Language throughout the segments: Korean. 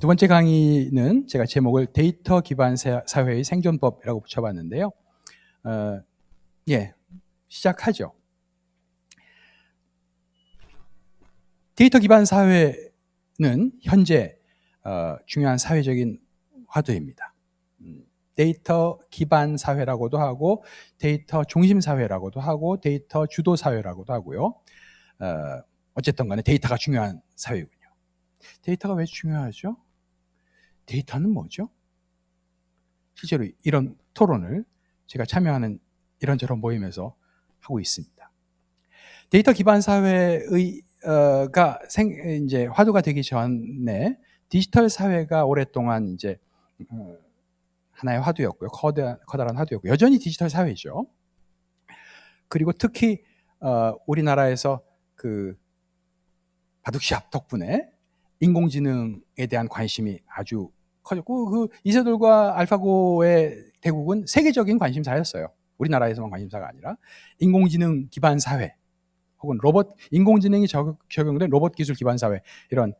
두 번째 강의는 제가 제목을 데이터 기반 사회의 생존법이라고 붙여봤는데요. 시작하죠. 데이터 기반 사회는 현재 중요한 사회적인 화두입니다. 데이터 기반 사회라고도 하고 데이터 중심 사회라고도 하고 데이터 주도 사회라고도 하고요. 어쨌든 간에 데이터가 중요한 사회군요. 데이터가 왜 중요하죠? 데이터는 뭐죠? 실제로 이런 토론을 제가 참여하는 이런저런 모임에서 하고 있습니다. 데이터 기반 사회의 이제 화두가 되기 전에 디지털 사회가 오랫동안 이제 하나의 화두였고요. 커다란 화두였고 여전히 디지털 사회죠. 그리고 특히 우리나라에서 그 바둑시합 덕분에 인공지능에 대한 관심이 아주 커졌고 그 이세돌과 알파고의 대국은 세계적인 관심사였어요. 우리나라에서만 관심사가 아니라 인공지능 기반 사회 혹은 인공지능이 적용된 로봇 기술 기반 사회 이런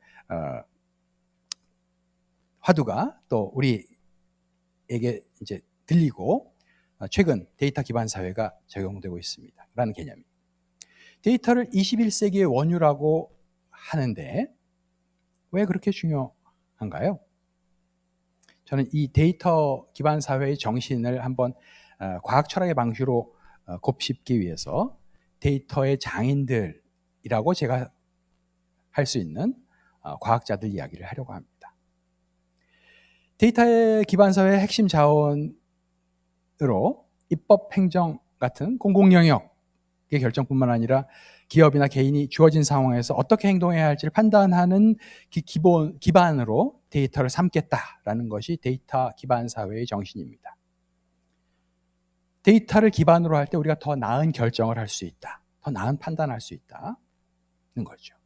화두가 또 우리에게 이제 들리고 최근 데이터 기반 사회가 적용되고 있습니다. 라는 개념입니다. 데이터를 21세기의 원유라고 하는데 왜 그렇게 중요한가요? 저는 이 데이터 기반 사회의 정신을 한번 과학 철학의 방식으로 곱씹기 위해서 데이터의 장인들이라고 제가 할 수 있는 과학자들 이야기를 하려고 합니다. 데이터의 기반 사회의 핵심 자원으로 입법, 행정 같은 공공영역의 결정뿐만 아니라 기업이나 개인이 주어진 상황에서 어떻게 행동해야 할지를 판단하는 기반으로 데이터를 삼겠다라는 것이 데이터 기반 사회의 정신입니다. 데이터를 기반으로 할 때 우리가 더 나은 결정을 할 수 있다. 더 나은 판단을 할 수 있다는 거죠.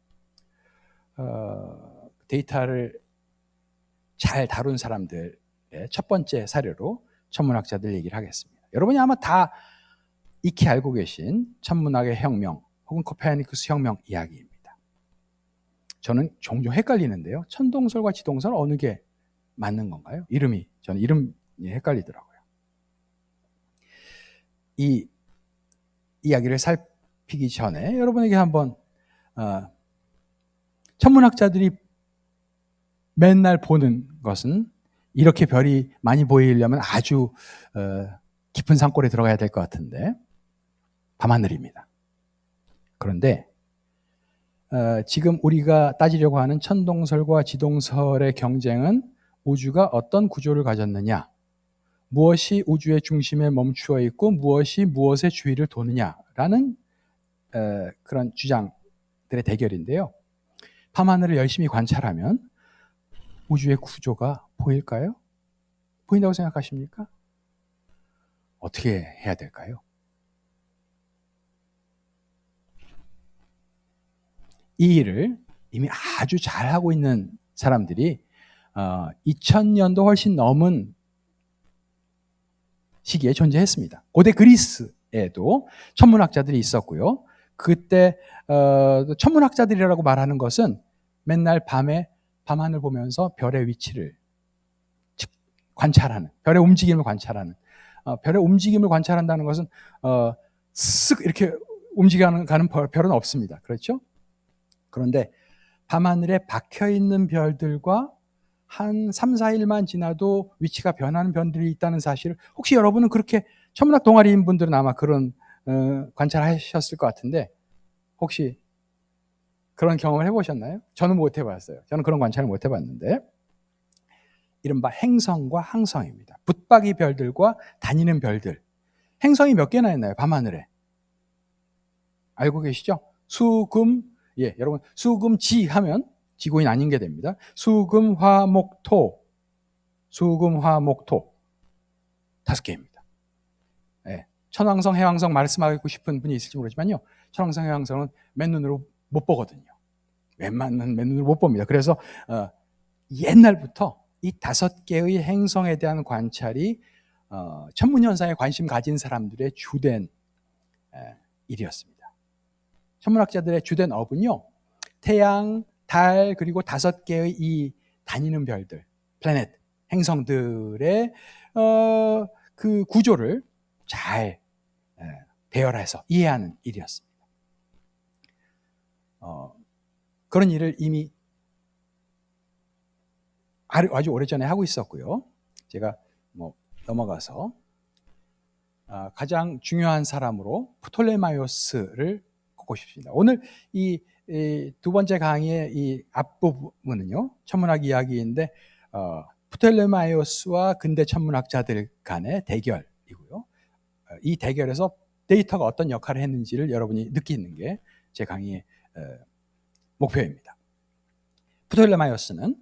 데이터를 잘 다룬 사람들의 첫 번째 사례로 천문학자들 얘기를 하겠습니다. 여러분이 아마 다 익히 알고 계신 천문학의 혁명 혹은 코페르니쿠스 혁명 이야기입니다. 저는 종종 헷갈리는데요. 천동설과 지동설 어느 게 맞는 건가요? 저는 이름이 헷갈리더라고요. 이 이야기를 살피기 전에 여러분에게 한번 천문학자들이 맨날 보는 것은 이렇게 별이 많이 보이려면 아주 깊은 산골에 들어가야 될 것 같은데 밤하늘입니다. 그런데 지금 우리가 따지려고 하는 천동설과 지동설의 경쟁은 우주가 어떤 구조를 가졌느냐, 무엇이 우주의 중심에 멈추어 있고 무엇이 무엇의 주위를 도느냐라는 그런 주장들의 대결인데요. 밤하늘을 열심히 관찰하면 우주의 구조가 보일까요? 보인다고 생각하십니까? 어떻게 해야 될까요? 이 일을 이미 아주 잘하고 있는 사람들이 2000년도 훨씬 넘은 시기에 존재했습니다. 고대 그리스에도 천문학자들이 있었고요. 그때 천문학자들이라고 말하는 것은 맨날 밤에 밤하늘 보면서 별의 위치를 관찰하는, 별의 움직임을 관찰하는, 별의 움직임을 관찰한다는 것은 쓱 이렇게 움직여가는 별은 없습니다. 그렇죠? 그런데 밤하늘에 박혀있는 별들과 한 3, 4일만 지나도 위치가 변하는 별들이 있다는 사실을 혹시 여러분은 그렇게 천문학 동아리인 분들은 아마 그런 관찰하셨을 것 같은데 혹시 그런 경험을 해보셨나요? 저는 못 해봤어요. 저는 그런 관찰을 못 해봤는데 이른바 행성과 항성입니다. 붙박이 별들과 다니는 별들. 행성이 몇 개나 있나요? 밤하늘에. 알고 계시죠? 여러분 수금지 하면 지구인 아닌 게 됩니다. 수금, 화, 목, 토. 수금, 화, 목, 토. 5개입니다. 천왕성, 해왕성 말씀하고 싶은 분이 있을지 모르지만요. 천왕성, 해왕성은 맨눈으로 못 보거든요. 웬만한 맨눈으로 못 봅니다. 그래서 옛날부터 이 5개의 행성에 대한 관찰이 천문현상에 관심 가진 사람들의 주된 일이었습니다. 천문학자들의 주된 업은요. 태양, 달 그리고 5개의 이 다니는 별들, 플래닛, 행성들의 그 구조를 잘 배열해서 이해하는 일이었습니다. 그런 일을 이미 아주 오래전에 하고 있었고요. 제가 넘어가서 가장 중요한 사람으로 프톨레마이오스를 꼽고 싶습니다. 오늘 이 두 번째 강의의 이 앞부분은요, 천문학 이야기인데 프톨레마이오스와 근대 천문학자들 간의 대결이고요. 이 대결에서 데이터가 어떤 역할을 했는지를 여러분이 느끼는 게 제 강의의 목표입니다. 프톨레마이오스는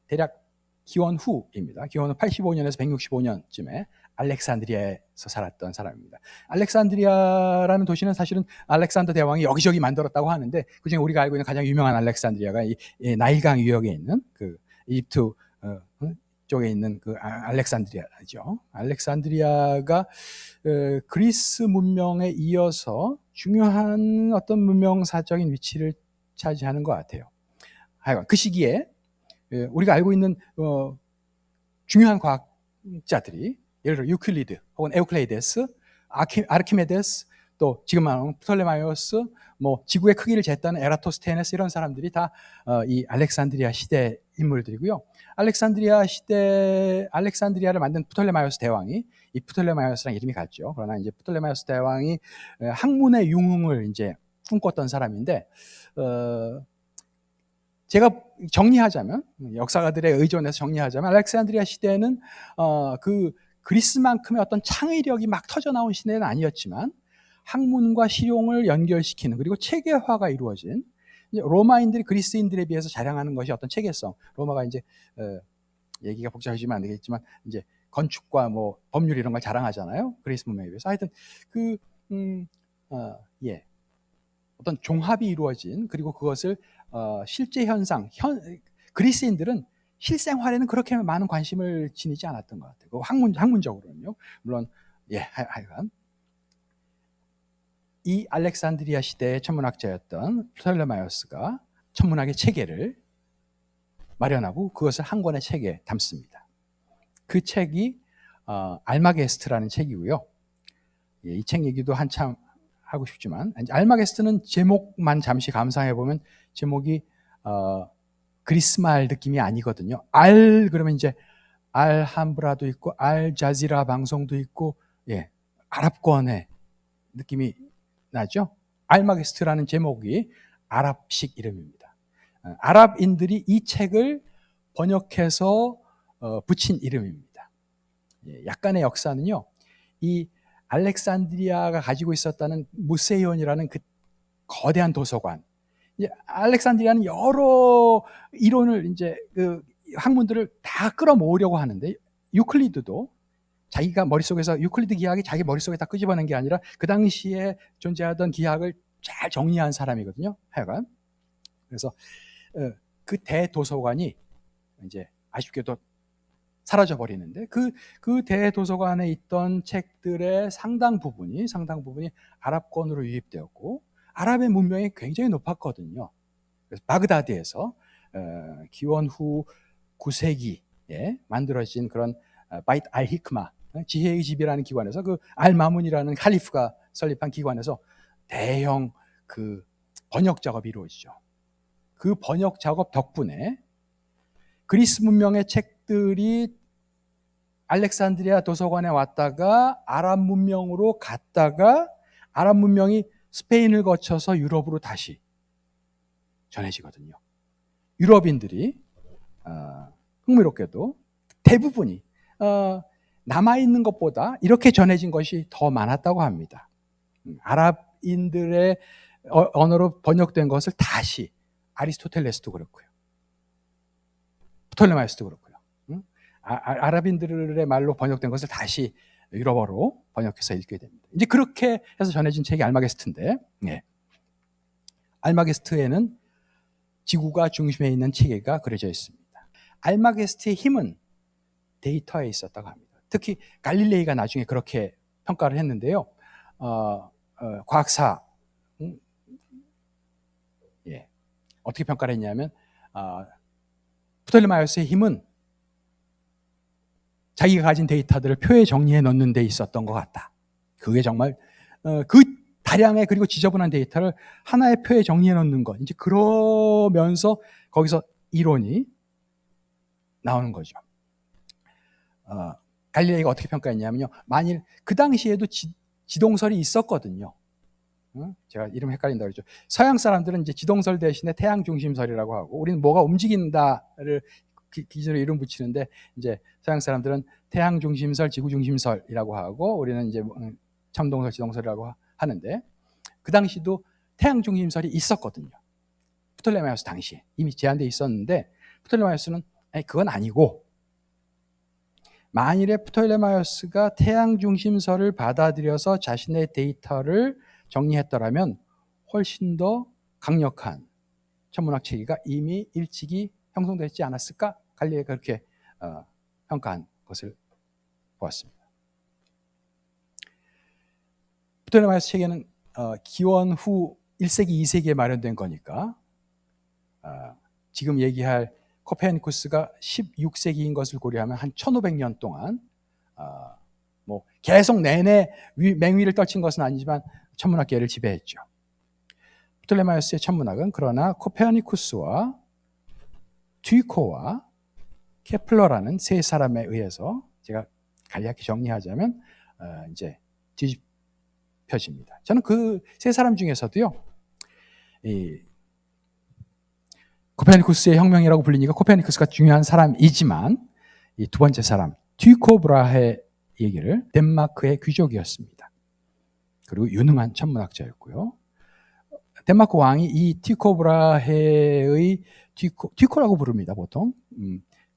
대략 기원 후입니다. 기원 후 85년에서 165년쯤에 알렉산드리아에서 살았던 사람입니다. 알렉산드리아라는 도시는 사실은 알렉산더 대왕이 여기저기 만들었다고 하는데, 그중에 우리가 알고 있는 가장 유명한 알렉산드리아가 이 나일강 유역에 있는 그 이집트 쪽에 있는 그 알렉산드리아죠. 알렉산드리아가 그리스 문명에 이어서 중요한 어떤 문명사적인 위치를 차지하는 것 같아요. 하여간 그 시기에 우리가 알고 있는 중요한 과학자들이, 예를 들어 유클리드 혹은 에우클리데스, 아르키메데스, 또 지금 말하는 프톨레마이오스, 지구의 크기를 쟀다는 에라토스테네스, 이런 사람들이 다 이 알렉산드리아 시대 인물들이고요. 알렉산드리아를 만든 프톨레마이오스 대왕이, 이 프톨레마이오스랑 이름이 같죠. 그러나 이제 프톨레마이오스 대왕이 학문의 융흥을 이제 꿈꿨던 사람인데, 제가 정리하자면, 역사가들의 의존에서 정리하자면, 알렉산드리아 시대는 그 그리스만큼의 어떤 창의력이 막 터져 나온 시대는 아니었지만, 학문과 실용을 연결시키는, 그리고 체계화가 이루어진, 이제 로마인들이 그리스인들에 비해서 자랑하는 것이 어떤 체계성. 로마가 이제 얘기가 복잡해지면 안 되겠지만, 이제 건축과 법률 이런 걸 자랑하잖아요. 그리스 문명에 비해서. 하여튼 어떤 종합이 이루어진, 그리고 그것을 실제 현상, 그리스인들은 실생활에는 그렇게 많은 관심을 지니지 않았던 것 같아요. 학문적으로는요. 물론 하여간 이 알렉산드리아 시대의 천문학자였던 프톨레마이오스가 천문학의 체계를 마련하고 그것을 한 권의 책에 담습니다. 그 책이 알마게스트라는 책이고요. 이 책 얘기도 한참 하고 싶지만, 알마게스트는 제목만 잠시 감상해 보면 제목이 그리스말 느낌이 아니거든요. 그러면 이제 알함브라도 있고 알자지라 방송도 있고, 아랍권의 느낌이 나죠. 알마게스트라는 제목이 아랍식 이름입니다. 아랍인들이 이 책을 번역해서 붙인 이름입니다. 약간의 역사는요, 이 알렉산드리아가 가지고 있었다는 무세이온이라는 그 거대한 도서관. 알렉산드리아는 여러 이론을 이제 그 학문들을 다 끌어모으려고 하는데, 유클리드도 자기가 머릿속에서 유클리드 기하학이 자기 머릿속에 다 끄집어낸 게 아니라 그 당시에 존재하던 기하학을 잘 정리한 사람이거든요. 하여간. 그래서 그 대도서관이 이제 아쉽게도 사라져 버리는데, 그 대도서관에 있던 책들의 상당 부분이 아랍권으로 유입되었고, 아랍의 문명이 굉장히 높았거든요. 그래서 바그다드에서 기원 후 9세기에 만들어진 그런 바이트 알 히크마, 지혜의 집이라는 기관에서, 그 알마문이라는 칼리프가 설립한 기관에서 대형 그 번역 작업이 이루어지죠. 그 번역 작업 덕분에 그리스 문명의 책들이 알렉산드리아 도서관에 왔다가 아랍 문명으로 갔다가, 아랍 문명이 스페인을 거쳐서 유럽으로 다시 전해지거든요. 유럽인들이 흥미롭게도 대부분이 남아있는 것보다 이렇게 전해진 것이 더 많았다고 합니다. 아랍인들의 언어로 번역된 것을 다시, 아리스토텔레스도 그렇고요, 프톨레마이오스도 그렇고요, 아랍인들의 말로 번역된 것을 다시 유럽어로 번역해서 읽게 됩니다. 이제 그렇게 해서 전해진 책이 알마게스트인데, 알마게스트에는 지구가 중심에 있는 체계가 그려져 있습니다. 알마게스트의 힘은 데이터에 있었다고 합니다. 특히 갈릴레이가 나중에 그렇게 평가를 했는데요. 과학사 어떻게 평가를 했냐면, 프톨레마이오스의 힘은 자기가 가진 데이터들을 표에 정리해 넣는 데 있었던 것 같다. 그게 정말 그 다량의 그리고 지저분한 데이터를 하나의 표에 정리해 놓는 것. 이제 그러면서 거기서 이론이 나오는 거죠. 갈릴레이가 어떻게 평가했냐면요. 만일 그 당시에도 지동설이 있었거든요. 제가 이름 헷갈린다 그랬죠. 서양 사람들은 이제 지동설 대신에 태양 중심설이라고 하고, 우리는 뭐가 움직인다를 기준으로 이름 붙이는데, 이제 서양 사람들은 태양 중심설, 지구 중심설이라고 하고, 우리는 이제 참동설, 지동설이라고 하는데, 그 당시도 태양 중심설이 있었거든요. 프톨레마이오스 당시에 이미 제한되어 있었는데, 프톨레마이오스는 그건 아니고, 만일에 프톨레마이오스가 태양 중심설을 받아들여서 자신의 데이터를 정리했더라면 훨씬 더 강력한 천문학 체계가 이미 일찍이 형성되지 않았을까? 갈릴레이가 그렇게 평가한 것을 보았습니다. 프톨레마이오스 체계는 기원 후 1세기, 2세기에 마련된 거니까 지금 얘기할 코페르니쿠스가 16세기인 것을 고려하면 한 1500년 동안 뭐 계속 내내 맹위를 떨친 것은 아니지만 천문학계를 지배했죠. 프톨레마이오스의 천문학은 그러나 코페르니쿠스와 뒤코와 케플러라는 세 사람에 의해서, 제가 간략히 정리하자면 이제 뒤집혀집니다. 저는 그 세 사람 중에서도요, 이 코페르니쿠스의 혁명이라고 불리니까 코페르니쿠스가 중요한 사람이지만, 이 두 번째 사람 뒤코 브라헤 얘기를, 덴마크의 귀족이었습니다. 그리고 유능한 천문학자였고요. 덴마크 왕이 이 티코 브라헤의 티코라고 부릅니다, 보통.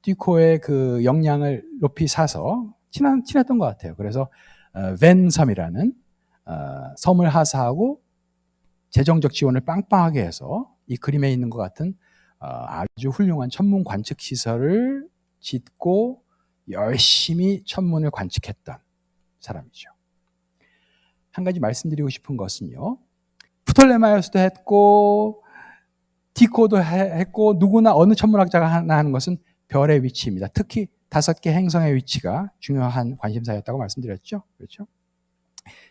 티코의 그 역량을 높이 사서 친했던 것 같아요. 그래서 벤 섬이라는 섬을 하사하고 재정적 지원을 빵빵하게 해서 이 그림에 있는 것 같은 아주 훌륭한 천문 관측 시설을 짓고 열심히 천문을 관측했던 사람이죠. 한 가지 말씀드리고 싶은 것은요, 프톨레마이오스도 했고 티코도 했고 누구나 어느 천문학자가 하나 하는 것은 별의 위치입니다. 특히 5개 행성의 위치가 중요한 관심사였다고 말씀드렸죠. 그렇죠?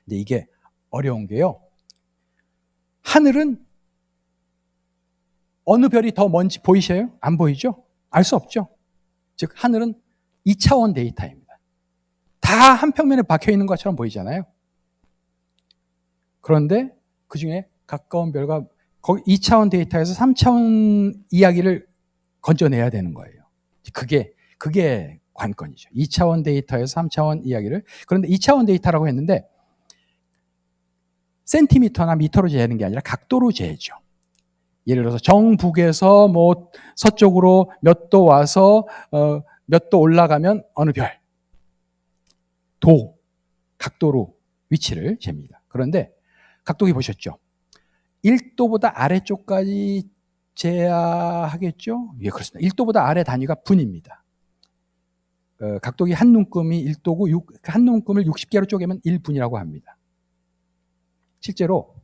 근데 이게 어려운 게요, 하늘은 어느 별이 더 먼지 보이셔요? 안 보이죠? 알 수 없죠. 즉 하늘은 2차원 데이터입니다. 다 한 평면에 박혀 있는 것처럼 보이잖아요. 그런데 그 중에 가까운 별과 거기 2차원 데이터에서 3차원 이야기를 건져내야 되는 거예요. 그게 관건이죠. 2차원 데이터에서 3차원 이야기를. 그런데 2차원 데이터라고 했는데 센티미터나 미터로 재는 게 아니라 각도로 재죠. 예를 들어서 정북에서 뭐 서쪽으로 몇 도 와서 몇 도 올라가면 어느 별, 각도로 위치를 잽니다. 그런데 각도기 보셨죠? 1도보다 아래쪽까지 재야 하겠죠? 예, 그렇습니다. 1도보다 아래 단위가 분입니다. 각도기 한 눈금이 1도고 한 눈금을 60개로 쪼개면 1분이라고 합니다. 실제로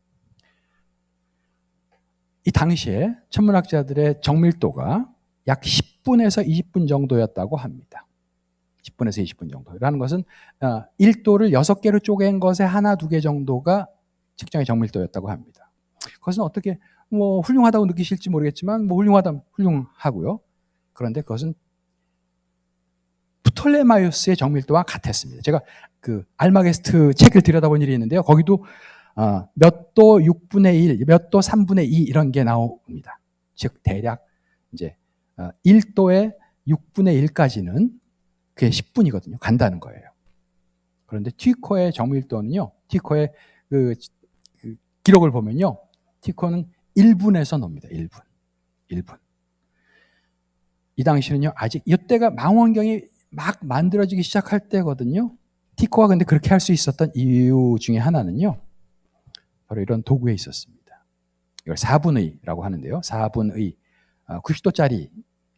이 당시에 천문학자들의 정밀도가 약 10분에서 20분 정도였다고 합니다. 10분에서 20분 정도라는 것은 1도를 6개로 쪼갠 것에 하나, 2개 정도가 측정의 정밀도였다고 합니다. 그것은 어떻게 뭐 훌륭하다고 느끼실지 모르겠지만 뭐 훌륭하고요. 그런데 그것은 프톨레마이오스의 정밀도와 같았습니다. 제가 그 알마게스트 책을 들여다본 일이 있는데요. 거기도 몇 도 6분의 1, 몇 도 3분의 2 이런 게 나옵니다. 즉 대략 이제 1도의 6분의 1까지는 그게 10분이거든요. 간다는 거예요. 그런데 티코의 정밀도는요. 티코의 그 기록을 보면요. 티코는 1분에서 놉니다. 1분. 이 당시는요. 아직 이때가 망원경이 막 만들어지기 시작할 때거든요. 티코가 근데 그렇게 할 수 있었던 이유 중에 하나는요. 바로 이런 도구에 있었습니다. 이걸 4분의라고 하는데요. 4분의 90도짜리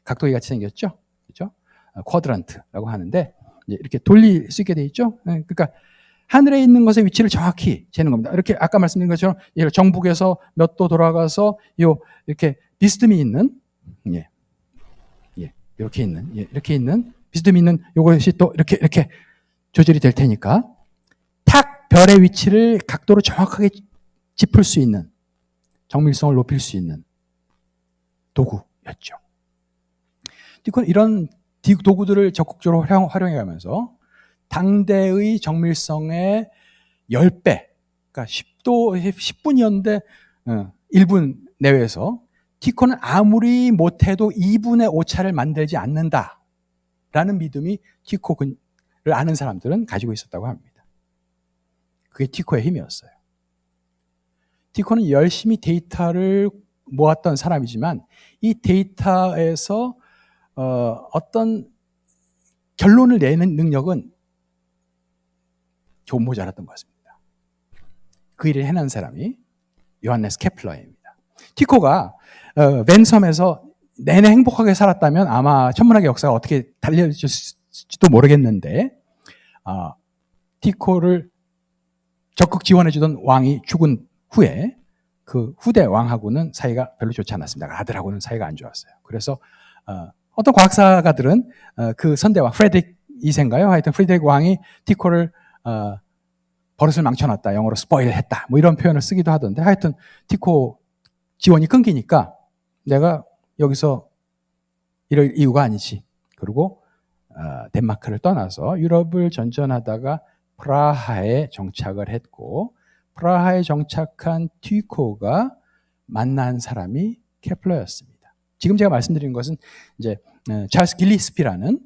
각도기 같이 생겼죠. 그렇죠? 쿼드란트라고 하는데 이렇게 돌릴 수 있게 돼 있죠. 그러니까 하늘에 있는 것의 위치를 정확히 재는 겁니다. 이렇게 아까 말씀드린 것처럼 정북에서 몇 도 돌아가서 이렇게 비스듬히 있는 이렇게 있는 비스듬히 있는 이것이 또 이렇게 조절이 될 테니까 탁 별의 위치를 각도로 정확하게 짚을 수 있는, 정밀성을 높일 수 있는 도구였죠. 티코는 이런 도구들을 적극적으로 활용해가면서 당대의 정밀성의 10배, 그러니까 10분이었는데 1분 내외에서 티코는 아무리 못해도 2분의 오차를 만들지 않는다라는 믿음이 티코를 아는 사람들은 가지고 있었다고 합니다. 그게 티코의 힘이었어요. 티코는 열심히 데이터를 모았던 사람이지만 이 데이터에서 어떤 결론을 내는 능력은 좀 모자랐던 것 같습니다. 그 일을 해낸 사람이 요하네스 케플러입니다. 티코가 벤섬에서 내내 행복하게 살았다면 아마 천문학의 역사가 어떻게 달려질지도 모르겠는데 티코를 적극 지원해주던 왕이 죽은 후에 그 후대 왕하고는 사이가 별로 좋지 않았습니다. 아들하고는 사이가 안 좋았어요. 그래서 어떤 과학사가들은 그 선대왕 프레드릭 2세인가요? 하여튼 프레드릭 왕이 티코를 버릇을 망쳐놨다. 영어로 스포일 했다. 뭐 이런 표현을 쓰기도 하던데 하여튼 티코 지원이 끊기니까 내가 여기서 이럴 이유가 아니지. 그리고 덴마크를 떠나서 유럽을 전전하다가 프라하에 정착을 했고 프라하에 정착한 티코가 만난 사람이 케플러였습니다. 지금 제가 말씀드린 것은 이제 찰스 길리스피라는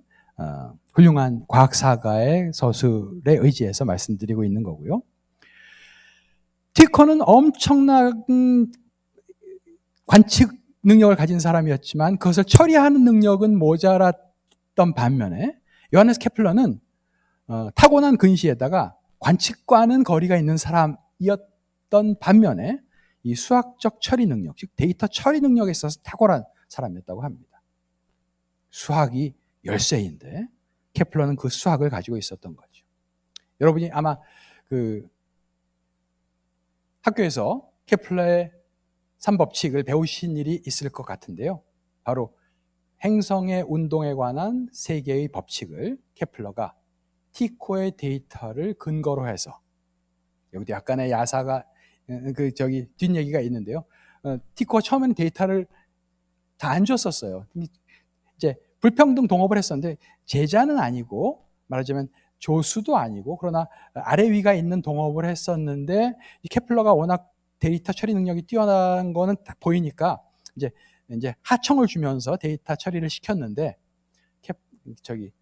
훌륭한 과학사가의 서술에 의지해서 말씀드리고 있는 거고요. 티코는 엄청난 관측 능력을 가진 사람이었지만 그것을 처리하는 능력은 모자랐던 반면에 요하네스 케플러는 타고난 근시에다가 관측과는 거리가 있는 사람이었던 반면에 이 수학적 처리 능력, 즉 데이터 처리 능력에 있어서 탁월한 사람이었다고 합니다. 수학이 열쇠인데 케플러는 그 수학을 가지고 있었던 거죠. 여러분이 아마 그 학교에서 케플러의 3법칙을 배우신 일이 있을 것 같은데요. 바로 행성의 운동에 관한 3개의 법칙을 케플러가 티코의 데이터를 근거로 해서, 여기도 약간의 야사가 뒷얘기가 있는데요. 티코가 처음에는 데이터를 다 안 줬었어요. 이제 불평등 동업을 했었는데 제자는 아니고 말하자면 조수도 아니고 그러나 아래 위가 있는 동업을 했었는데 이 케플러가 워낙 데이터 처리 능력이 뛰어난 거는 다 보이니까 이제 하청을 주면서 데이터 처리를 시켰는데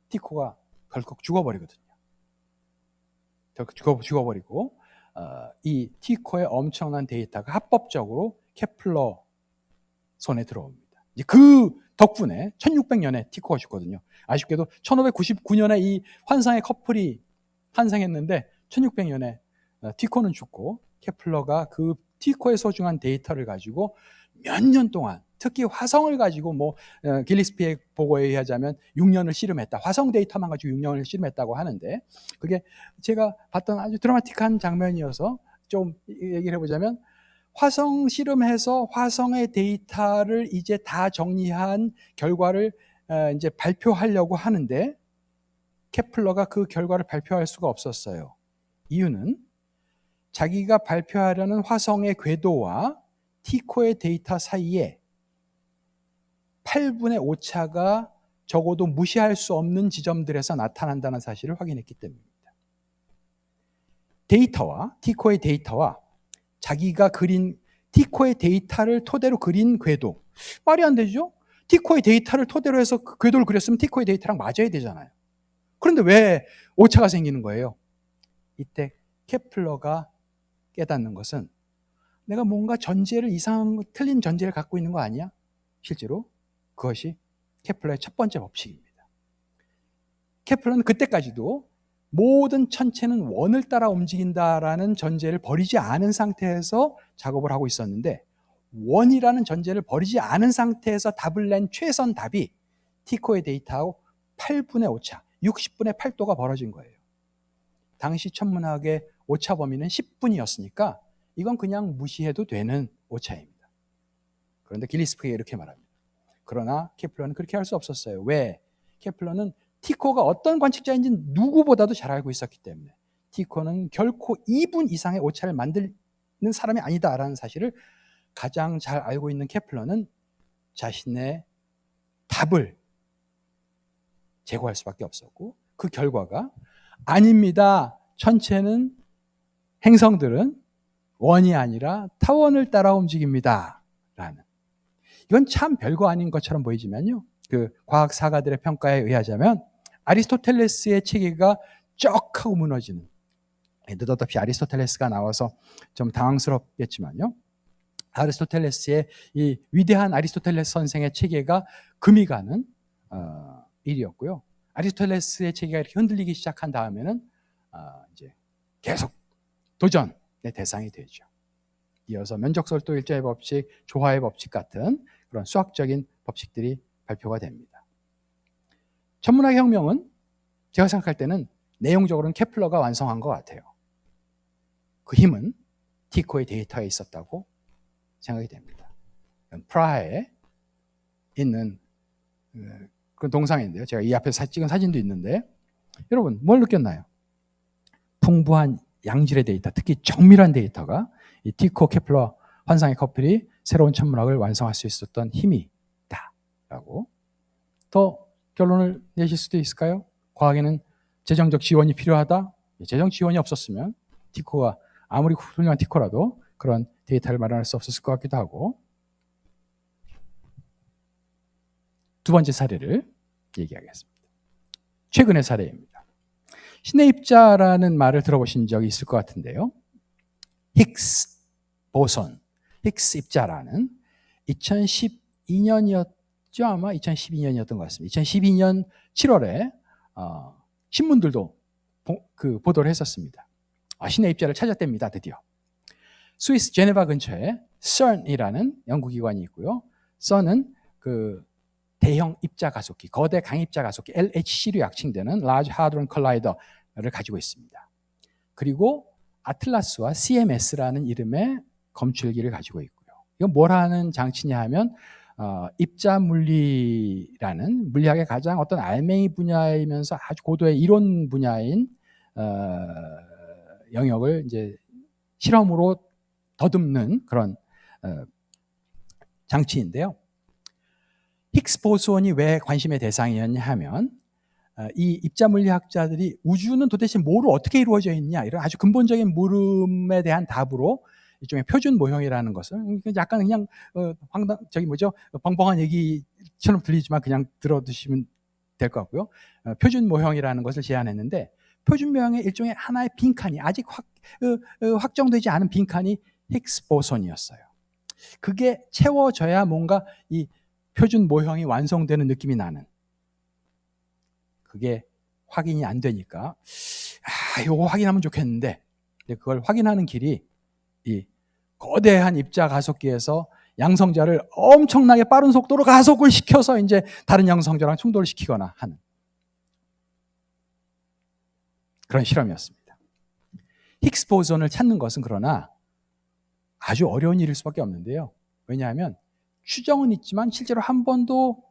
티코가 덜컥 죽어버리거든요. 죽어버리고 이 티코의 엄청난 데이터가 합법적으로 케플러 손에 들어옵니다. 이제 그 덕분에 1600년에 티코가 죽거든요. 아쉽게도 1599년에 이 환상의 커플이 탄생했는데 1600년에 티코는 죽고 케플러가 그 티코의 소중한 데이터를 가지고 몇 년 동안 특히 화성을 가지고 길리스피의 보고에 의하자면 6년을 씨름했다. 화성 데이터만 가지고 6년을 씨름했다고 하는데 그게 제가 봤던 아주 드라마틱한 장면이어서 좀 얘기를 해보자면 화성 씨름해서 화성의 데이터를 이제 다 정리한 결과를 이제 발표하려고 하는데 케플러가 그 결과를 발표할 수가 없었어요. 이유는 자기가 발표하려는 화성의 궤도와 티코의 데이터 사이에 8분의 오차가 적어도 무시할 수 없는 지점들에서 나타난다는 사실을 확인했기 때문입니다. 티코의 데이터와 자기가 그린 티코의 데이터를 토대로 그린 궤도, 말이 안 되죠? 티코의 데이터를 토대로 해서 그 궤도를 그렸으면 티코의 데이터랑 맞아야 되잖아요. 그런데 왜 오차가 생기는 거예요? 이때 케플러가 깨닫는 것은 내가 뭔가 전제를 틀린 전제를 갖고 있는 거 아니야? 실제로 그것이 케플러의 첫 번째 법칙입니다. 케플러는 그때까지도 모든 천체는 원을 따라 움직인다라는 전제를 버리지 않은 상태에서 작업을 하고 있었는데 원이라는 전제를 버리지 않은 상태에서 답을 낸 최선 답이 티코의 데이터하고 8분의 오차, 60분의 8도가 벌어진 거예요. 당시 천문학의 오차 범위는 10분이었으니까 이건 그냥 무시해도 되는 오차입니다. 그런데 길리스피가 이렇게 말합니다. 그러나 케플러는 그렇게 할 수 없었어요. 왜? 케플러는 티코가 어떤 관측자인지 누구보다도 잘 알고 있었기 때문에 티코는 결코 2분 이상의 오차를 만드는 사람이 아니다라는 사실을 가장 잘 알고 있는 케플러는 자신의 답을 제고할 수밖에 없었고 그 결과가 아닙니다. 천체는 행성들은 원이 아니라 타원을 따라 움직입니다. 라는 이건 참 별거 아닌 것처럼 보이지만요. 그 과학 사가들의 평가에 의하자면 아리스토텔레스의 체계가 쩍 하고 무너지는 느닷없이 아리스토텔레스가 나와서 좀 당황스럽겠지만요. 아리스토텔레스의 이 위대한 아리스토텔레스 선생의 체계가 금이 가는 일이었고요. 아리스토텔레스의 체계가 이렇게 흔들리기 시작한 다음에는 이제 계속 도전의 대상이 되죠. 이어서 면적설도 일자의 법칙, 조화의 법칙 같은 그런 수학적인 법칙들이 발표가 됩니다. 천문학 혁명은 제가 생각할 때는 내용적으로는 케플러가 완성한 것 같아요. 그 힘은 티코의 데이터에 있었다고 생각이 됩니다. 프라하에 있는 그런 동상인데요. 제가 이 앞에서 찍은 사진도 있는데 여러분 뭘 느꼈나요? 풍부한 양질의 데이터, 특히 정밀한 데이터가 이 티코 케플러 환상의 커플이 새로운 천문학을 완성할 수 있었던 힘이다 라고 더 결론을 내실 수도 있을까요? 과학에는 재정적 지원이 필요하다. 재정 지원이 없었으면 티코가 아무리 훌륭한 티코라도 그런 데이터를 마련할 수 없었을 것 같기도 하고. 두 번째 사례를 얘기하겠습니다. 최근의 사례입니다. 신의 입자라는 말을 들어보신 적이 있을 것 같은데요. 힉스 보손, 힉스 입자라는 2012년이었죠. 아마 2012년이었던 것 같습니다. 2012년 7월에 신문들도 보도를 했었습니다. 신의 입자를 찾았답니다. 드디어. 스위스 제네바 근처에 CERN이라는 연구기관이 있고요. CERN은 그 대형 입자 가속기, 거대 강입자 가속기 LHC로 약칭되는 Large Hadron Collider를 가지고 있습니다. 그리고 아틀라스와 CMS라는 이름의 검출기를 가지고 있고요. 이건 뭘 하는 장치냐 하면 입자 물리라는 물리학의 가장 어떤 알맹이 분야이면서 아주 고도의 이론 분야인 영역을 이제 실험으로 더듬는 그런 장치인데요. 힉스 보손이 왜 관심의 대상이었냐 하면 이 입자 물리학자들이 우주는 도대체 뭐로 어떻게 이루어져 있냐 이런 아주 근본적인 물음에 대한 답으로 일종의 표준 모형이라는 것을 약간 그냥 벙벙한 얘기처럼 들리지만 그냥 들어두시면 될 것 같고요. 표준 모형이라는 것을 제안했는데 표준 모형의 일종의 하나의 빈칸이 아직 확정되지 않은 빈칸이 힉스 보손이었어요. 그게 채워져야 뭔가 이 표준 모형이 완성되는 느낌이 나는 그게 확인이 안 되니까 이거 확인하면 좋겠는데 그걸 확인하는 길이 이 거대한 입자 가속기에서 양성자를 엄청나게 빠른 속도로 가속을 시켜서 이제 다른 양성자랑 충돌을 시키거나 하는 그런 실험이었습니다. 힉스 보손을 찾는 것은 그러나 아주 어려운 일일 수밖에 없는데요. 왜냐하면 추정은 있지만 실제로 한 번도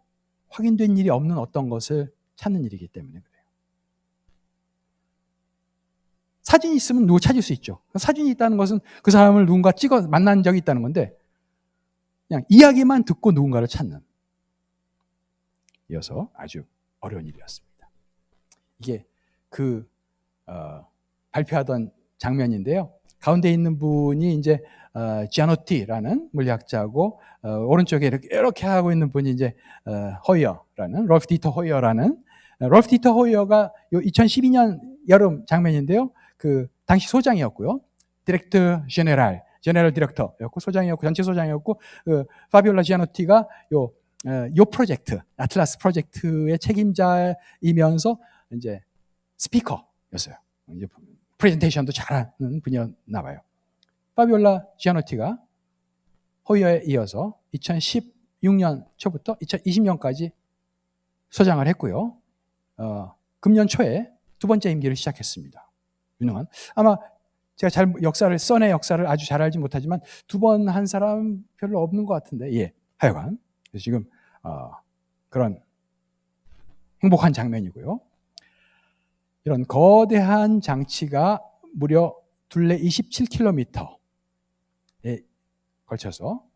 확인된 일이 없는 어떤 것을 찾는 일이기 때문에 그래요. 사진이 있으면 누구 찾을 수 있죠. 사진이 있다는 것은 그 사람을 누군가 찍어 만난 적이 있다는 건데 그냥 이야기만 듣고 누군가를 찾는 이어서 아주 어려운 일이었습니다. 이게 발표하던 장면인데요. 가운데 있는 분이 이제 지아노티라는 물리학자고 오른쪽에 이렇게 하고 있는 분이 이제 호이어라는 롤프 디터 호이어라는 롤프 디터 호이어가 2012년 여름 장면인데요. 그 당시 소장이었고요. 디렉터 제네럴 디렉터였고 소장이었고 전체 소장이었고 파비올라 지아노티가 요 프로젝트 아틀라스 프로젝트의 책임자이면서 이제 스피커였어요. 이제 프레젠테이션도 잘하는 분이었나 봐요. 파비올라 지아노티가 호이어에 이어서 2016년 초부터 2020년까지 소장을 했고요. 금년 초에 두 번째 임기를 시작했습니다. 유능한 아마 제가 CERN의 역사를 아주 잘 알지 못하지만 두 번 한 사람 별로 없는 것 같은데 하여간 그래서 지금 그런 행복한 장면이고요. 이런 거대한 장치가 무려 둘레 27km에 걸쳐서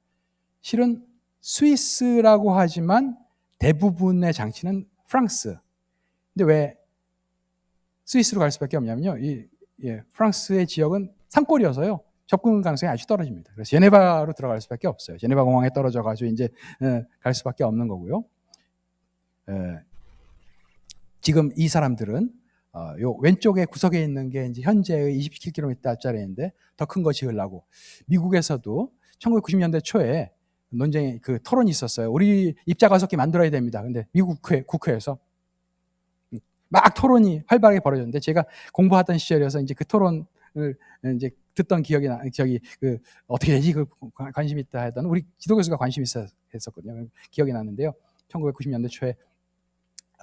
실은 스위스라고 하지만 대부분의 장치는 프랑스. 근데 왜 스위스로 갈 수밖에 없냐면요. 프랑스의 지역은 산골이어서요. 접근 가능성이 아주 떨어집니다. 그래서 제네바로 들어갈 수밖에 없어요. 제네바 공항에 떨어져 가지고 이제 갈 수밖에 없는 거고요. 지금 이 사람들은 요 왼쪽에 구석에 있는 게 이제 현재의 27km짜리인데 더 큰 거 지으려고 미국에서도 1990년대 초에 논쟁이 그 토론이 있었어요. 우리 입자 가속기 만들어야 됩니다. 근데 미국 국회에서 막 토론이 활발하게 벌어졌는데 제가 공부하던 시절이어서 이제 그 토론을 이제 듣던 기억이 어떻게 되지? 그 관심 있다 하던 우리 지도교수가 관심 있었거든요. 기억이 나는데요. 1990년대 초에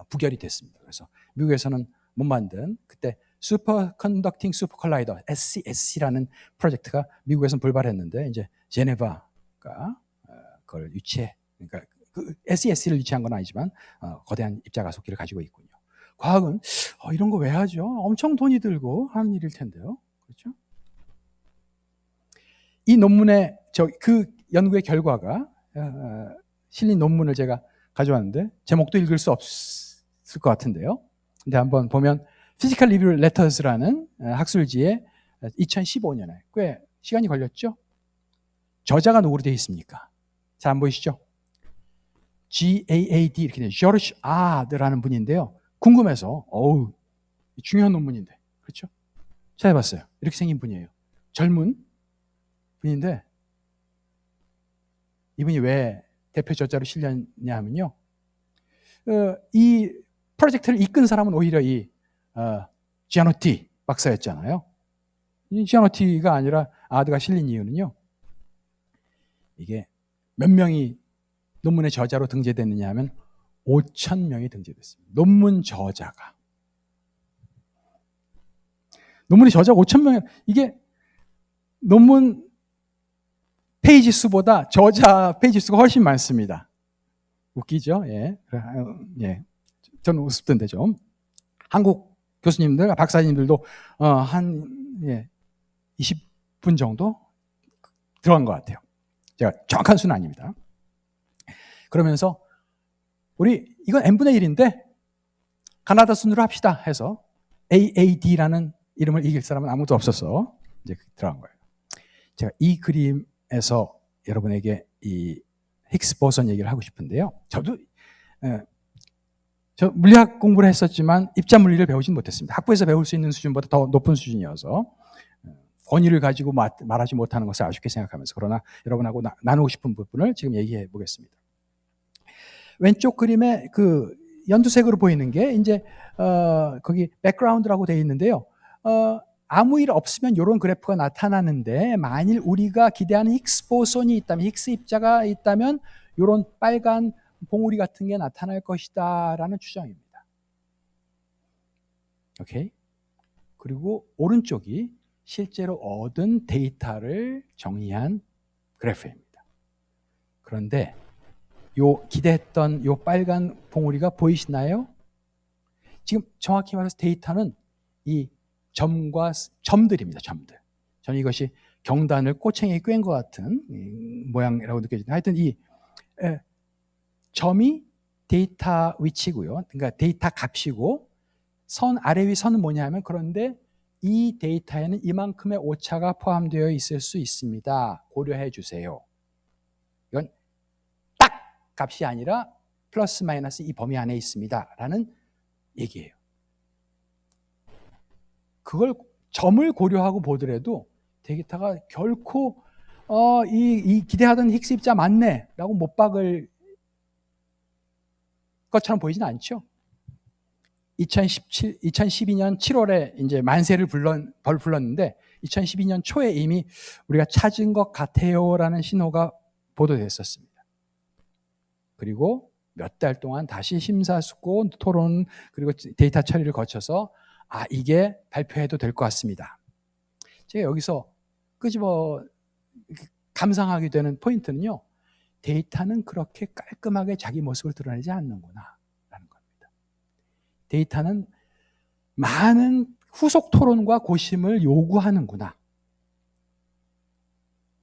부결이 됐습니다. 그래서 미국에서는 못 만든 그때 슈퍼컨덕팅 슈퍼컬라이더 SCS라는 프로젝트가 미국에서는 불발했는데 이제 제네바가 그걸 그러니까 그 SCS를 유치한 건 아니지만 거대한 입자 가속기를 가지고 있군요. 과학은 이런 거 왜 하죠? 엄청 돈이 들고 하는 일일 텐데요. 그렇죠? 이 논문의 그 연구의 결과가 실린 논문을 제가 가져왔는데 제목도 읽을 수 없을 것 같은데요. 근데 한번 보면 Physical Review Letters라는 학술지에 2015년에 꽤 시간이 걸렸죠. 저자가 누구로 되어 있습니까? 잘 안 보이시죠? GAAD 이렇게 돼요. 조르지 아드라는 분인데요. 궁금해서 중요한 논문인데 그렇죠? 찾아봤어요. 이렇게 생긴 분이에요. 젊은 분인데 이분이 왜 대표 저자로 실렸냐 하면요. 이 프로젝트를 이끈 사람은 오히려 이 지아노티 박사였잖아요. 이 지아노티가 아니라 아드가 실린 이유는요. 이게 몇 명이 논문의 저자로 등재됐느냐 하면 5,000명이 등재됐습니다. 논문 저자가. 논문의 저자가 5,000명, 이게 논문 페이지 수보다 저자 페이지 수가 훨씬 많습니다. 웃기죠? 예. 저는 우습던데 좀. 한국 교수님들, 박사님들도 한 20분 정도 들어간 것 같아요. 제가 정확한 수는 아닙니다. 그러면서 이건 n분의 1인데 가나다 순으로 합시다 해서 AAD라는 이름을 이길 사람은 아무도 없어서 이제 들어간 거예요. 제가 이 그림에서 여러분에게 이 힉스 보선 얘기를 하고 싶은데요. 저 물리학 공부를 했었지만 입자 물리를 배우진 못했습니다. 학부에서 배울 수 있는 수준보다 더 높은 수준이어서 권위를 가지고 말하지 못하는 것을 아쉽게 생각하면서 그러나 여러분하고 나누고 싶은 부분을 지금 얘기해 보겠습니다. 왼쪽 그림에 그 연두색으로 보이는 게 이제 거기 백그라운드라고 되어 있는데요. 아무 일 없으면 이런 그래프가 나타나는데 만일 우리가 기대하는 힉스 보손이 있다면 힉스 입자가 있다면 이런 빨간 봉우리 같은 게 나타날 것이다 라는 추정입니다. 오케이? 그리고 오른쪽이 실제로 얻은 데이터를 정리한 그래프입니다. 그런데 요 기대했던 요 빨간 봉우리가 보이시나요? 지금 정확히 말해서 데이터는 이 점들입니다. 점들. 저는 이것이 경단을 꼬챙이에 꿰인 것 같은 모양이라고 느껴지는데 하여튼 이 점이 데이터 위치고요. 그러니까 데이터 값이고 선 아래 위 선은 뭐냐면 그런데 이 데이터에는 이만큼의 오차가 포함되어 있을 수 있습니다. 고려해 주세요. 이건 딱 값이 아니라 플러스 마이너스 이 범위 안에 있습니다. 라는 얘기예요. 그걸 점을 고려하고 보더라도 데이터가 결코 이 기대하던 힉스 입자 맞네 라고 못 박을 것처럼 보이진 않죠. 2012년 7월에 이제 만세를 불렀는데 2012년 초에 이미 우리가 찾은 것 같아요라는 신호가 보도됐었습니다. 그리고 몇 달 동안 다시 심사숙고, 토론 그리고 데이터 처리를 거쳐서 이게 발표해도 될 것 같습니다. 제가 여기서 끄집어 감상하게 되는 포인트는요. 데이터는 그렇게 깔끔하게 자기 모습을 드러내지 않는구나 라는 겁니다. 데이터는 많은 후속 토론과 고심을 요구하는구나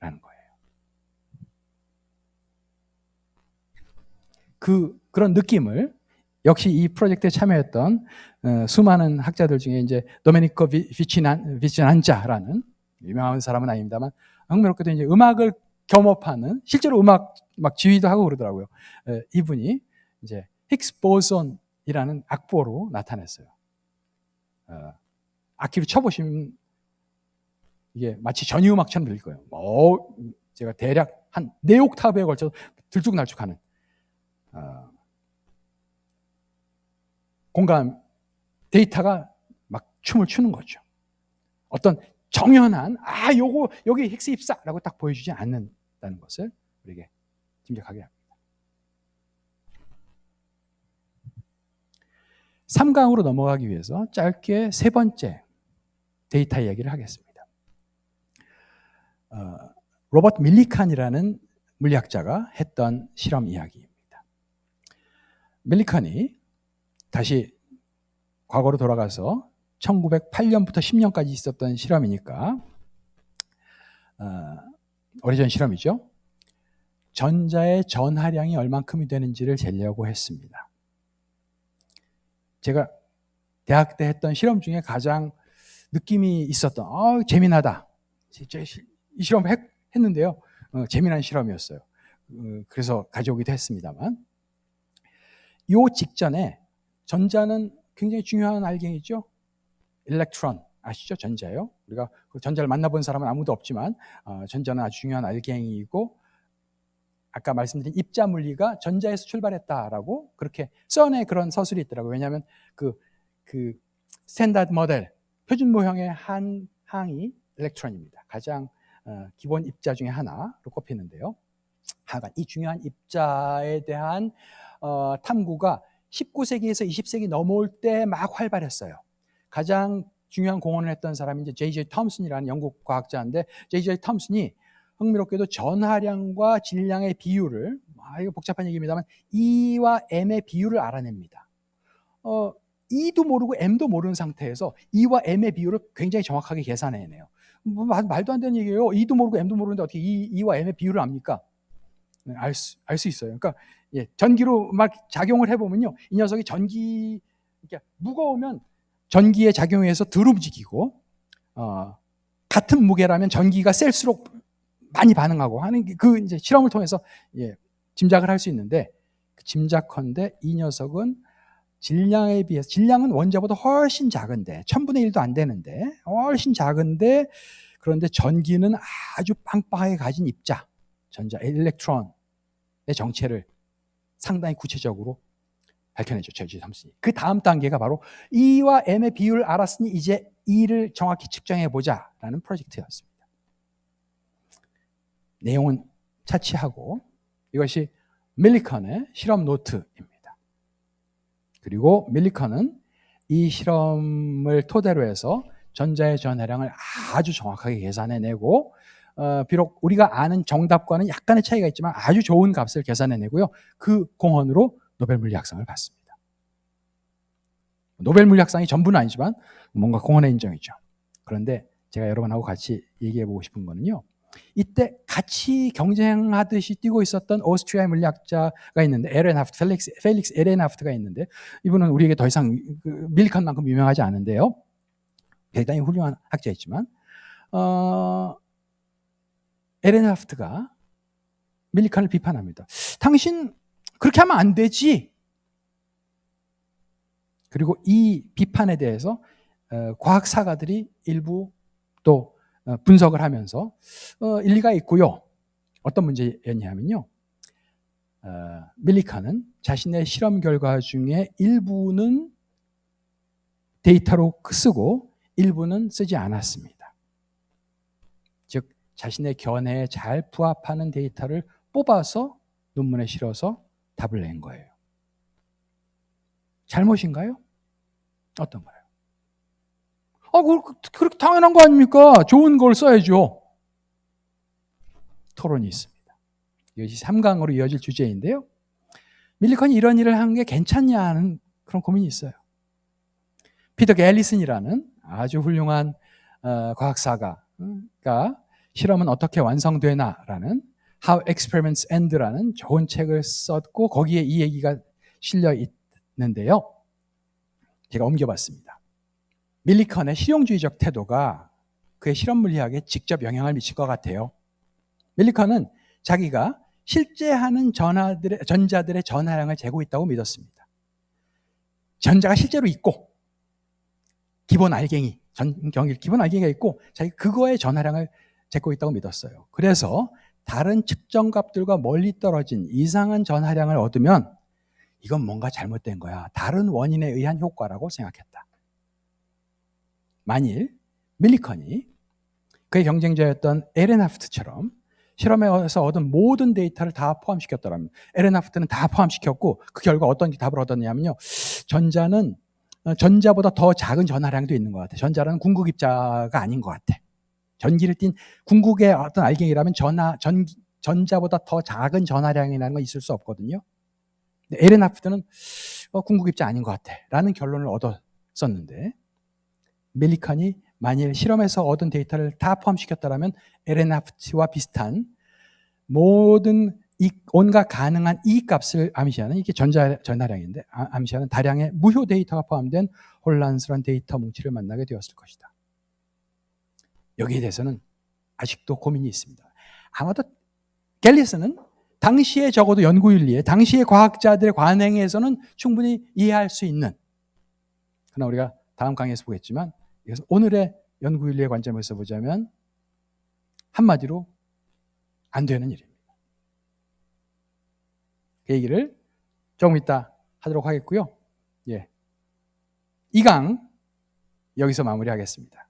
라는 거예요. 그런 느낌을 역시 이 프로젝트에 참여했던 수많은 학자들 중에 이제 도메니코 비치난자라는 유명한 사람은 아닙니다만 흥미롭게도 이제 음악을 겸업하는, 실제로 음악 막 지휘도 하고 그러더라고요. 이분이 이제 힉스 보손이라는 악보로 나타냈어요. 악기로 쳐보시면 이게 마치 전위음악처럼 들릴 거예요. 제가 대략 한 4옥타브에 걸쳐서 들쭉날쭉하는 공감 데이터가 막 춤을 추는 거죠. 어떤 정연한 요거 여기 힉스 입사라고 딱 보여주지 않는다는 것을 우리에게 짐작하게 합니다. 3강으로 넘어가기 위해서 짧게 세 번째 데이터 이야기를 하겠습니다. 로버트 밀리칸이라는 물리학자가 했던 실험 이야기입니다. 밀리칸이 다시 과거로 돌아가서 1908년부터 10년까지 있었던 실험이니까 오래전 실험이죠. 전자의 전하량이 얼만큼이 되는지를 재려고 했습니다. 제가 대학 때 했던 실험 중에 가장 느낌이 있었던 재미나다. 이 실험 했는데요. 재미난 실험이었어요. 그래서 가져오기도 했습니다만 이 직전에 전자는 굉장히 중요한 알갱이죠. 일렉트론 아시죠? 전자요. 우리가 그 전자를 만나본 사람은 아무도 없지만 전자는 아주 중요한 알갱이이고 아까 말씀드린 입자 물리가 전자에서 출발했다라고 그렇게 썬에 그런 서술이 있더라고요. 왜냐하면 그 스탠다드 모델 표준 모형의 한 항이 일렉트론입니다. 가장 기본 입자 중에 하나로 꼽히는데요. 하여간 이 중요한 입자에 대한 탐구가 19세기에서 20세기 넘어올 때 막 활발했어요. 가장 중요한 공헌을 했던 사람이 이제 J.J. 톰슨이라는 영국 과학자인데 J.J. 톰슨이 흥미롭게도 전하량과 질량의 비율을 이거 복잡한 얘기입니다만 E와 M의 비율을 알아냅니다. E도 모르고 M도 모르는 상태에서 E와 M의 비율을 굉장히 정확하게 계산해내요. 말도 안 되는 얘기예요. E도 모르고 M도 모르는데 어떻게 E와 M의 비율을 압니까? 알 수 있어요. 그러니까 전기로 막 작용을 해보면요, 이 녀석이 그러니까 무거우면 전기에 작용해서 덜 움직이고 같은 무게라면 전기가 셀수록 많이 반응하고 하는 이제 실험을 통해서 짐작을 할 수 있는데 짐작컨대 이 녀석은 질량에 비해서 질량은 원자보다 훨씬 작은데 1000분의 1도 안 되는데 훨씬 작은데 그런데 전기는 아주 빵빵하게 가진 입자 전자 일렉트론의 정체를 상당히 구체적으로 밝혀내죠. J.J. 톰슨이. 그 다음 단계가 바로 E와 M의 비율을 알았으니 이제 E를 정확히 측정해보자라는 프로젝트였습니다. 내용은 차치하고 이것이 밀리컨의 실험 노트입니다. 그리고 밀리컨은 이 실험을 토대로 해서 전자의 전하량을 아주 정확하게 계산해내고 비록 우리가 아는 정답과는 약간의 차이가 있지만 아주 좋은 값을 계산해내고요. 그 공헌으로 노벨 물리학상을 받습니다. 노벨 물리학상이 전부는 아니지만 뭔가 공헌의 인정이죠. 그런데 제가 여러분하고 같이 얘기해보고 싶은 거는요. 이때 같이 경쟁하듯이 뛰고 있었던 오스트리아의 물리학자가 있는데 펠릭스 에렌하프트가 있는데 이분은 우리에게 더 이상 밀리컨만큼 유명하지 않은데요. 대단히 훌륭한 학자였지만 에렌하프트가 밀리컨을 비판합니다. 당신 그렇게 하면 안 되지. 그리고 이 비판에 대해서 과학사가들이 일부 또 분석을 하면서 일리가 있고요. 어떤 문제였냐면요. 밀리컨은 자신의 실험 결과 중에 일부는 데이터로 쓰고 일부는 쓰지 않았습니다. 즉 자신의 견해에 잘 부합하는 데이터를 뽑아서 논문에 실어서 답을 낸 거예요. 잘못인가요? 어떤가요? 그렇게 당연한 거 아닙니까? 좋은 걸 써야죠. 토론이 있습니다. 이것이 3강으로 이어질 주제인데요. 밀리컨이 이런 일을 한 게 괜찮냐 하는 그런 고민이 있어요. 피터 갤리슨이라는 아주 훌륭한 과학사가 실험은 어떻게 완성되나라는 How Experiments End라는 좋은 책을 썼고 거기에 이 얘기가 실려 있는데요. 제가 옮겨봤습니다. 밀리컨의 실용주의적 태도가 그의 실험 물리학에 직접 영향을 미칠 것 같아요. 밀리컨은 자기가 실제 하는 전자들의 전하량을 재고 있다고 믿었습니다. 전자가 실제로 있고 기본 알갱이, 기본 알갱이가 있고 자기 그거의 전하량을 재고 있다고 믿었어요. 그래서 다른 측정값들과 멀리 떨어진 이상한 전하량을 얻으면 이건 뭔가 잘못된 거야. 다른 원인에 의한 효과라고 생각했다. 만일 밀리컨이 그의 경쟁자였던 에렌하프트처럼 실험에서 얻은 모든 데이터를 다 포함시켰더라면, 에렌하프트는 다 포함시켰고 그 결과 어떤 답을 얻었냐면요. 전자는 전자보다 더 작은 전하량도 있는 것 같아. 전자는 궁극 입자가 아닌 것 같아. 전기를 띤 궁극의 어떤 알갱이라면 전자보다 더 작은 전하량이라는 건 있을 수 없거든요. 에렌하프트는 궁극 입자 아닌 것 같아 라는 결론을 얻었었는데, 밀리컨이 만일 실험에서 얻은 데이터를 다 포함시켰다면 에렌하프트와 비슷한 모든 온갖 가능한 이익값을 암시하는, 이게 전하량인데 암시하는 다량의 무효 데이터가 포함된 혼란스러운 데이터 뭉치를 만나게 되었을 것이다. 여기에 대해서는 아직도 고민이 있습니다. 아마도 갤리슨은 당시에 적어도 연구윤리에 당시의 과학자들의 관행에서는 충분히 이해할 수 있는, 그러나 우리가 다음 강의에서 보겠지만 이것은 오늘의 연구윤리의 관점에서 보자면 한마디로 안 되는 일입니다. 그 얘기를 조금 이따 하도록 하겠고요. 2강 여기서 마무리하겠습니다.